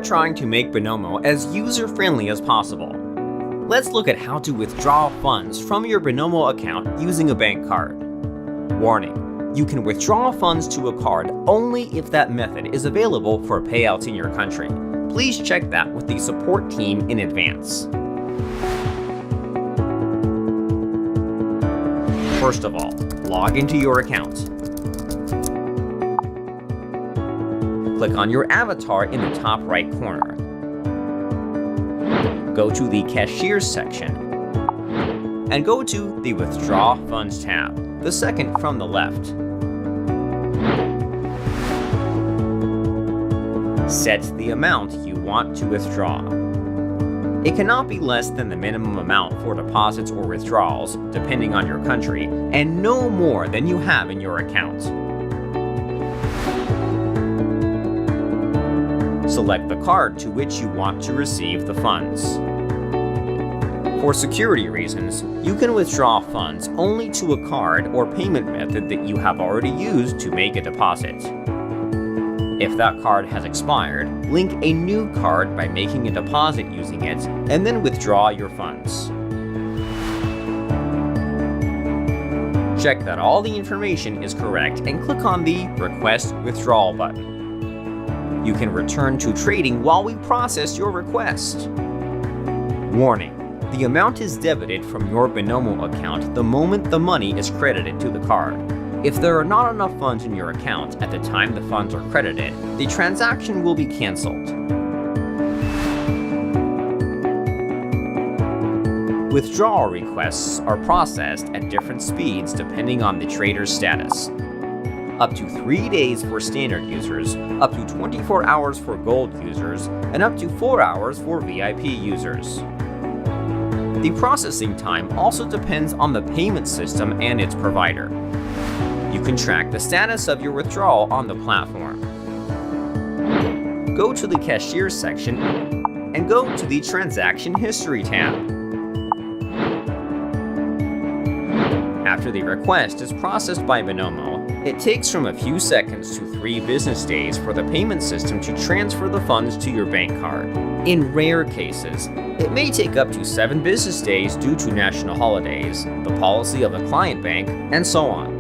are trying to make Binomo as user-friendly as possible. Let's look at how to withdraw funds from your Binomo account using a bank card. Warning: you can withdraw funds to a card only if that method is available for payouts in your country. Please check that with the support team in advance. First of all, log into your account. Click on your avatar in the top right corner. Go to the Cashiers section and go to the Withdraw Funds tab, the second from the left. Set the amount you want to withdraw. It cannot be less than the minimum amount for deposits or withdrawals, depending on your country, and no more than you have in your account. Select the card to which you want to receive the funds. For security reasons, you can withdraw funds only to a card or payment method that you have already used to make a deposit. If that card has expired, link a new card by making a deposit using it, and then withdraw your funds. Check that all the information is correct and click on the Request Withdrawal button. You can return to trading while we process your request. Warning: the amount is debited from your Binomo account the moment the money is credited to the card. If there are not enough funds in your account at the time the funds are credited, the transaction will be canceled. Withdrawal requests are processed at different speeds depending on the trader's status. Up to 3 days for standard users, up to 24 hours for gold users, and up to 4 hours for VIP users. The processing time also depends on the payment system and its provider. You can track the status of your withdrawal on the platform. Go to the Cashiers section and go to the Transaction History tab. After the request is processed by Binomo, it takes from a few seconds to 3 business days for the payment system to transfer the funds to your bank card. In rare cases, it may take up to 7 business days due to national holidays, the policy of the client bank, and so on.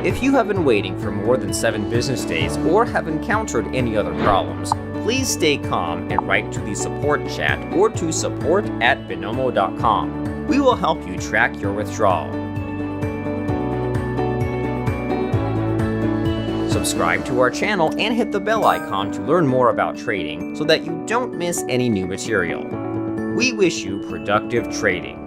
If you have been waiting for more than 7 business days or have encountered any other problems, please stay calm and write to the support chat or to support@binomo.com. We will help you track your withdrawal. Subscribe to our channel and hit the bell icon to learn more about trading so that you don't miss any new material. We wish you productive trading.